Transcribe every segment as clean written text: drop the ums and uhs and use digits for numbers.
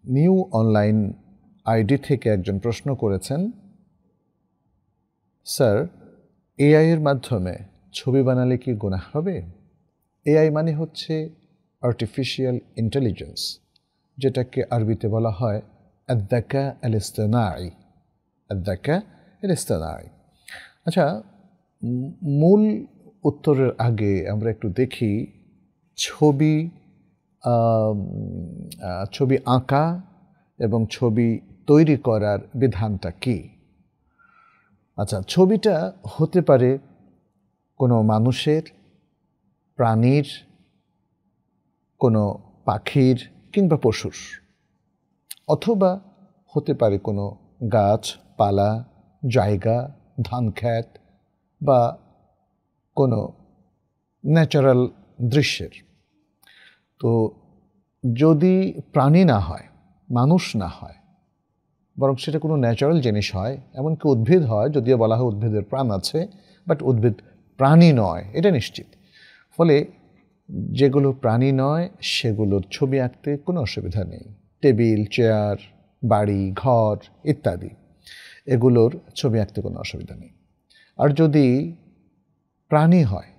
New online ID থেকে একজন প্রশ্ন করেছেন, স্যার, এআই এর মাধ্যমে ছবি বানালে কি গুনাহ হবে? এআই মানে হচ্ছে আর্টিফিশিয়াল ইন্টেলিজেন্স, যেটাকে আরবিতে বলা হয় আদ-যাকা আল-ইসতিনাই। আদ-যাকা আল-ইসতিনাই। আচ্ছা, মূল উত্তরের আগে আমরা একটু দেখি ছবি আঁকা এবং ছবি তৈরি করার বিধানটা কি। আচ্ছা, ছবিটা হতে পারে কোনো মানুষের, প্রাণীর, কোনো পাখির কিংবা পশুর, অথবা হতে পারে কোনো গাছপালা, জায়গা, ধানক্ষেত বা কোনো ন্যাচারাল দৃশ্যের। তো যদি প্রাণী না হয়, মানুষ না হয়, বরং সেটা কোনো ন্যাচারাল জিনিস হয়, এমনকি উদ্ভিদ হয়, যদিও বলা হয় উদ্ভিদের প্রাণ আছে, বাট উদ্ভিদ প্রাণী নয়, এটা নিশ্চিত। ফলে যেগুলো প্রাণী নয় সেগুলোর ছবি আঁকতে কোনো অসুবিধা নেই। টেবিল, চেয়ার, বাড়ি, ঘর ইত্যাদি, এগুলোর ছবি আঁকতে কোনো অসুবিধা নেই। আর যদি প্রাণী হয়,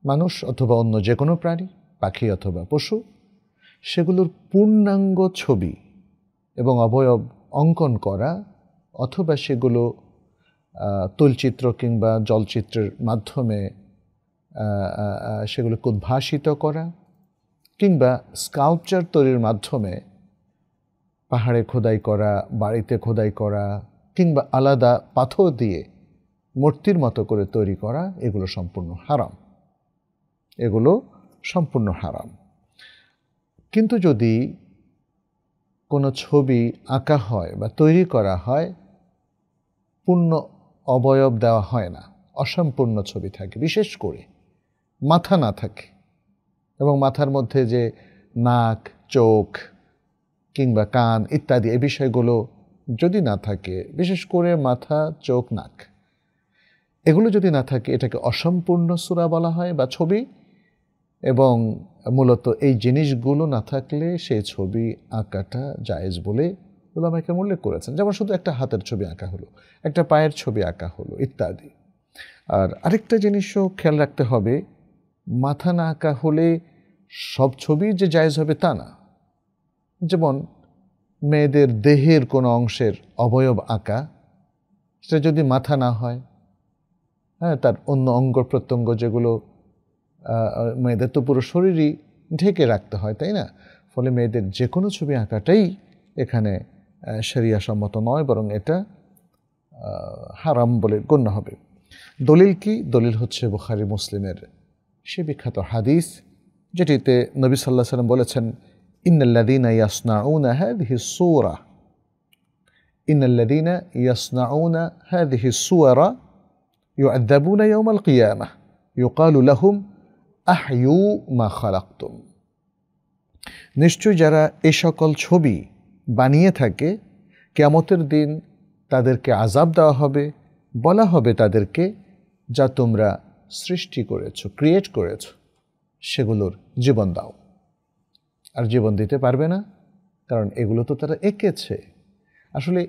মানুষ অথবা অন্য যে কোনো প্রাণী, পাখি অথবা পশু, সেগুলোর পূর্ণাঙ্গ ছবি এবং অবয়ব অঙ্কন করা, অথবা সেগুলো তৈলচিত্র কিংবা জলচিত্রের মাধ্যমে সেগুলোকে উদ্ভাসিত করা, কিংবা স্কাল্পচার তৈরির মাধ্যমে পাহাড়ে খোদাই করা, বাড়িতে খোদাই করা, কিংবা আলাদা পাথর দিয়ে মূর্তির মতো করে তৈরি করা, এগুলো সম্পূর্ণ হারাম। এগুলো সম্পূর্ণ হারাম। কিন্তু যদি কোনো ছবি আঁকা হয় বা তৈরি করা হয়, পূর্ণ অবয়ব দেওয়া হয় না, অসম্পূর্ণ ছবি থাকে, বিশেষ করে মাথা না থাকে, এবং মাথার মধ্যে যে নাক, চোখ কিংবা কান ইত্যাদি এই বিষয়গুলো যদি না থাকে, বিশেষ করে মাথা, চোখ, নাক, এগুলো যদি না থাকে, এটাকে অসম্পূর্ণ সূরা বলা হয় বা ছবি। এবং মূলত এই জিনিসগুলো না থাকলে সেই ছবি আঁকাটা জায়েজ বলে উলামায়ে কেরাম উল্লেখ করেছেন। যেমন শুধু একটা হাতের ছবি আঁকা হলো, একটা পায়ের ছবি আঁকা হলো ইত্যাদি। আর আরেকটা জিনিসও খেয়াল রাখতে হবে, মাথা না আঁকা হলে সব ছবি যে জায়েজ হবে তা না। যেমন মেয়েদের দেহের কোনো অংশের অবয়ব আঁকা, সেটা যদি মাথা না হয়, হ্যাঁ, তার অন্য অঙ্গ প্রত্যঙ্গ যেগুলো, মেয়েদের তো পুরো শরীরই ঢেকে রাখতে হয়, তাই না? ফলে মেয়েদের যে কোনো ছবি আঁকাটাই এখানে শরিয়া সম্মত নয়, বরং এটা হারাম বলে গণ্য হবে। দলিল কি? দলিল হচ্ছে বুখারী মুসলিমের সে বিখ্যাত হাদিস, যেটিতে নবী সাল্লাল্লাহু আলাইহি ওয়াসাল্লাম বলেছেন, ইন্নাল্লাযীনা ইয়াসনাউনা হাযিহি সূরা, ইন্নাল্লাযীনা ইয়াসনাউনা হাযিহি সূরা ইউআযাবুনা ইয়াওমাল কিয়ামাহ ইউকালু লাহুম আহইউ মা খালাকতুম। নিশ্চয় যারা এ সকল ছবি বানিয়ে থাকে, কিয়ামতের দিন তাদেরকে আযাব দেওয়া হবে, বলা হবে তাদেরকে, যা তোমরা সৃষ্টি করেছো, ক্রিয়েট করেছো, সেগুলোর জীবন দাও। আর জীবন দিতে পারবে না, কারণ এগুলো তো তারা এঁকেছে। আসলে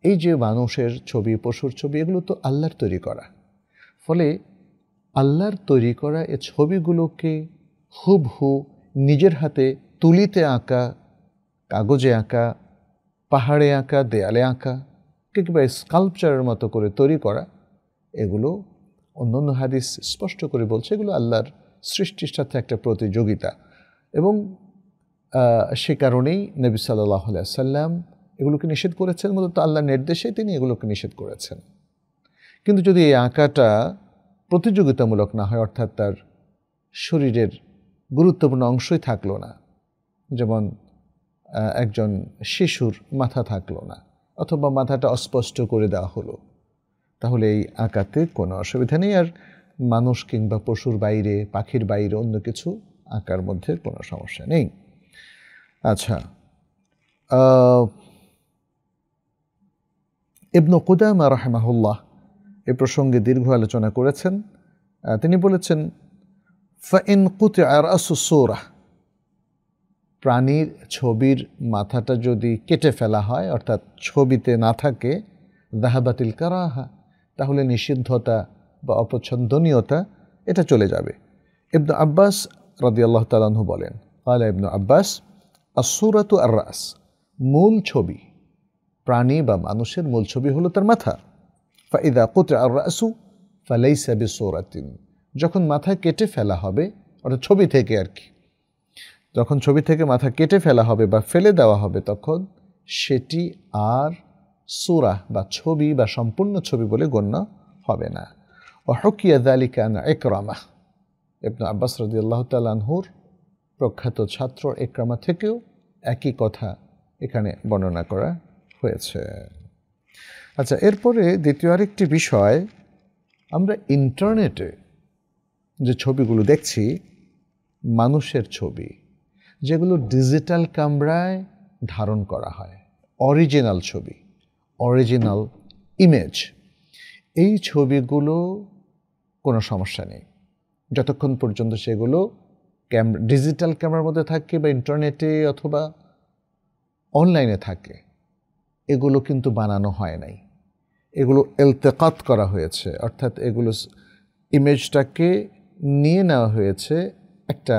এই যে মানুষের ছবি, পশুর ছবি, এগুলো তো আল্লাহর তৈরি করা। ফলে আল্লাহর তৈরি করা এ ছবিগুলোকে হুবহু নিজের হাতে তুলিতে আঁকা, কাগজে আঁকা, পাহাড়ে আঁকা, দেয়ালে আঁকা, কিংবা স্কাল্পচারের মতো করে তৈরি করা, এগুলো অন্যান্য হাদিস স্পষ্ট করে বলছে এগুলো আল্লাহর সৃষ্টির সাথে একটা প্রতিযোগিতা। এবং সে কারণেই নবী সাল্লাল্লাহু আলাইহি ওয়াসাল্লাম এগুলোকে নিষেধ করেছেন, মূলত আল্লাহর নির্দেশে তিনি এগুলোকে নিষেধ করেছেন। কিন্তু যদি এই আঁকাটা প্রতিযোগিতামূলক না হয়, অর্থাৎ তার শরীরের গুরুত্বপূর্ণ অংশই থাকলো না, যেমন একজন শিশুর মাথা থাকলো না, অথবা মাথাটা অস্পষ্ট করে দেওয়া হলো, তাহলে এই আঁকাতে কোনো অসুবিধা নেই। আর মানুষ কিংবা পশুর বাইরে, পাখির বাইরে অন্য কিছু আঁকার মধ্যে কোনো সমস্যা নেই। আচ্ছা, ইবনু কুদামা রাহিমাহুল্লাহ এ প্রসঙ্গে দীর্ঘ আলোচনা করেছেন। তিনি বলেছেন, ফাইন কুতিআ রাসু সূরা, প্রাণীর ছবির মাথাটা যদি কেটে ফেলা হয়, অর্থাৎ ছবিতে না থাকে, যাহাবাতিল কারাহা, তাহলে নিষিদ্ধতা বা অপছন্দনীয়তা এটা চলে যাবে। ইবনে আব্বাস রাদিয়াল্লাহু তাআলা আনহু বলেন, ক্বালা ইবনে আব্বাস আস-সূরাতু আর-রাস, মূল ছবি, প্রাণী বা মানুষের মূল ছবি হলো তার মাথা। ফাইদা কুতিআ আর-রাসু ফালাইসা বিসূরাতিন, যখন মাথা কেটে ফেলা হবে, অর্থাৎ ছবি থেকে আর কি, যখন ছবি থেকে মাথা কেটে ফেলা হবে বা ফেলে দেওয়া হবে, তখন সেটি আর সূরা বা ছবি বা সম্পূর্ণ ছবি বলে গণ্য হবে না। ওয়া হুকিয়া যালিকা আন ইকরামা, ইবনে আব্বাস রাদিয়াল্লাহু তাআলা আনহুর প্রখ্যাত ছাত্র ইকরামা থেকেও একই কথা এখানে বর্ণনা করা হয়েছে। আচ্ছা, এরপরে দ্বিতীয় আরেকটি বিষয়, আমরা ইন্টারনেটে যে ছবিগুলো দেখছি, মানুষের ছবি যেগুলো ডিজিটাল ক্যামেরায় ধারণ করা হয়, অরিজিনাল ছবি, অরিজিনাল ইমেজ, এই ছবিগুলো কোনো সমস্যা নেই যতক্ষণ পর্যন্ত সেগুলো ডিজিটাল ক্যামেরার মধ্যে থাকে বা ইন্টারনেটে অথবা অনলাইনে থাকে। এগুলো কিন্তু বানানো হয় নাই, এগুলো ইলতিকাত করা হয়েছে, অর্থাৎ এগুলো ইমেজটাকে নিয়ে নেওয়া হয়েছে একটা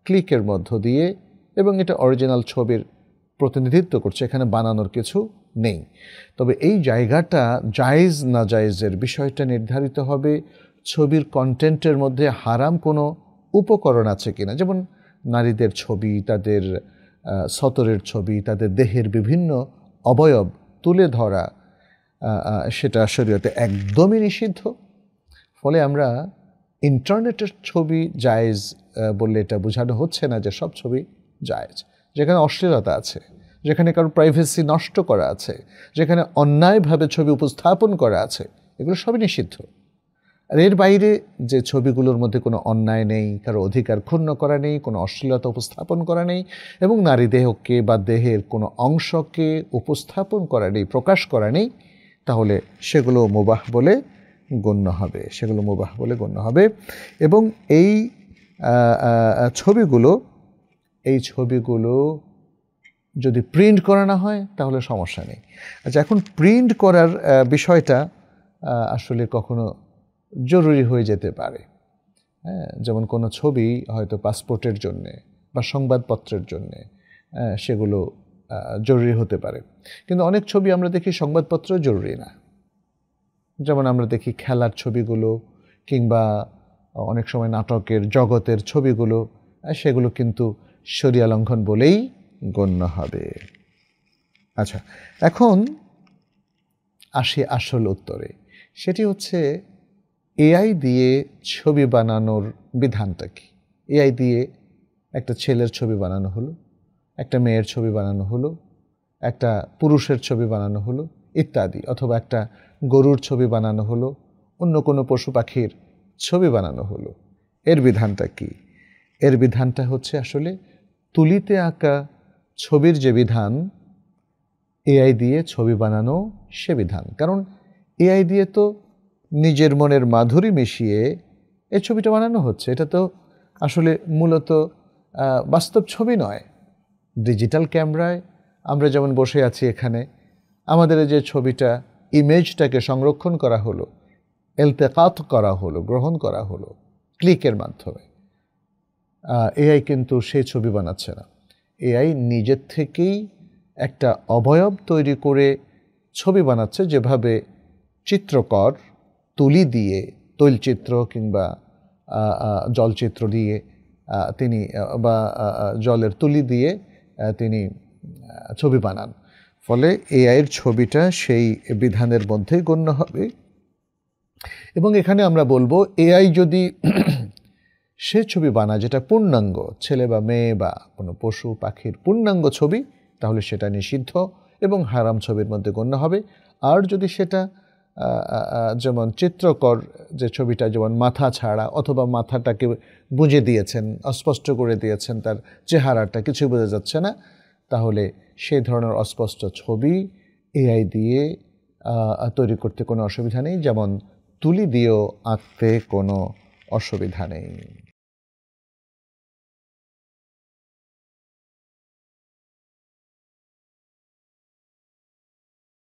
ক্লিকের মধ্য দিয়ে, এবং এটা অরিজিনাল ছবির প্রতিনিধিত্ব করছে, এখানে বানানোর কিছু নেই। তবে এই জায়গাটা জায়েজ না জায়েজের বিষয়টা নির্ধারিত হবে ছবির কন্টেন্টের মধ্যে হারাম কোনো উপকরণ আছে কিনা, যেমন নারীদের ছবি, তাদের সতরের ছবি, তাদের দেহের বিভিন্ন অবয়ব তুলে ধরা, সেটা শরীয়তে একদমই নিষিদ্ধ। ফলে আমরা ইন্টারনেটের ছবি জায়েজ বললে এটা বোঝানো হচ্ছে না যে সব ছবি জায়েজ। যেখানে অশ্লীলতা আছে, যেখানে কারো প্রাইভেসি নষ্ট করা আছে, যেখানে অন্যায়ভাবে ছবি উপস্থাপন করা আছে, এগুলো সবই নিষিদ্ধ। আর এর বাইরে যে ছবিগুলোর মধ্যে কোনো অন্যায় নেই, কারো অধিকার ক্ষুণ্ণ করা নেই, কোনো অশ্লীলতা উপস্থাপন করা নেই, এবং নারী দেহকে বা দেহের কোনো অংশকে উপস্থাপন করা নেই, প্রকাশ করা নেই, তাহলে সেগুলো মুবাহ বলে গণ্য হবে, সেগুলো মুবাহ বলে গণ্য হবে। এবং এই ছবিগুলো যদি প্রিন্ট করা না হয় তাহলে সমস্যা নেই। আচ্ছা, এখন প্রিন্ট করার বিষয়টা আসলে কখনো জরুরি হয়ে যেতে পারে। হ্যাঁ, যেমন কোনো ছবি হয়তো পাসপোর্টের জন্যে বা সংবাদপত্রের জন্যে সেগুলো জরুরি হতে পারে, কিন্তু অনেক ছবি আমরা দেখি সংবাদপত্র জরুরি না। যেমন আমরা দেখি খেলার ছবিগুলো কিংবা অনেক সময় নাটকের জগতের ছবিগুলো, সেগুলো কিন্তু শরিয়া লঙ্ঘন বলেই গণ্য হবে। আচ্ছা, এখন আসি আসল উত্তরে, সেটি হচ্ছে এআই দিয়ে ছবি বানানোর বিধানটা কি। এআই দিয়ে একটা ছেলের ছবি বানানো হলো, একটা মেয়ের ছবি বানানো হলো, একটা পুরুষের ছবি বানানো হলো ইত্যাদি, অথবা একটা গরুর ছবি বানানো হলো, অন্য কোনো পশু পাখির ছবি বানানো হলো। এর বিধানটা কি? এর বিধানটা হচ্ছে আসলে তুলিতে আঁকা ছবির যে বিধান, এআই দিয়ে ছবি বানানো সে বিধান। কারণ এআই দিয়ে তো নিজের মনের মাধুরী মিশিয়ে এই ছবিটা বানানো হচ্ছে, এটা তো আসলে মূলত বাস্তব ছবি নয়। ডিজিটাল ক্যামেরায় আমরা যেমন বসে আছি এখানে, আমাদের যে ছবিটা, ইমেজটাকে সংরক্ষণ করা হলো, ইলতিকাত করা হলো, গ্রহণ করা হলো ক্লিকের মাধ্যমে। এআই কিন্তু সেই ছবি বানাচ্ছে না, এআই নিজের থেকেই একটা অবয়ব তৈরি করে ছবি বানাচ্ছে, যেভাবে চিত্রকর তুলি দিয়ে, তৈলচিত্র কিংবা জলচিত্র দিয়ে তিনি বা জলের তুলি দিয়ে তিনি ছবি বানান। ফলে এআইয়ের ছবিটা সেই বিধানের মধ্যেই গণ্য হবে। এবং এখানে আমরা বলবো, এআই যদি সে ছবি বানায় যেটা পূর্ণাঙ্গ, ছেলে বা মেয়ে বা কোনো পশু পাখির পূর্ণাঙ্গ ছবি, তাহলে সেটা নিষিদ্ধ এবং হারাম ছবির মধ্যে গণ্য হবে। আর যদি সেটা যেমন চিত্রকর যে ছবিটা, যেমন মাথা ছাড়া অথবা মাথাটাকে বুঝে দিয়েছেন, অস্পষ্ট করে দিয়েছেন, তার চেহারাটা কিছুই বোঝা যাচ্ছে না, তাহলে সেই ধরনের অস্পষ্ট ছবি এআই দিয়ে তৈরি করতে কোনো অসুবিধা নেই, যেমন তুলি দিয়েও আঁকতে কোনো অসুবিধা নেই।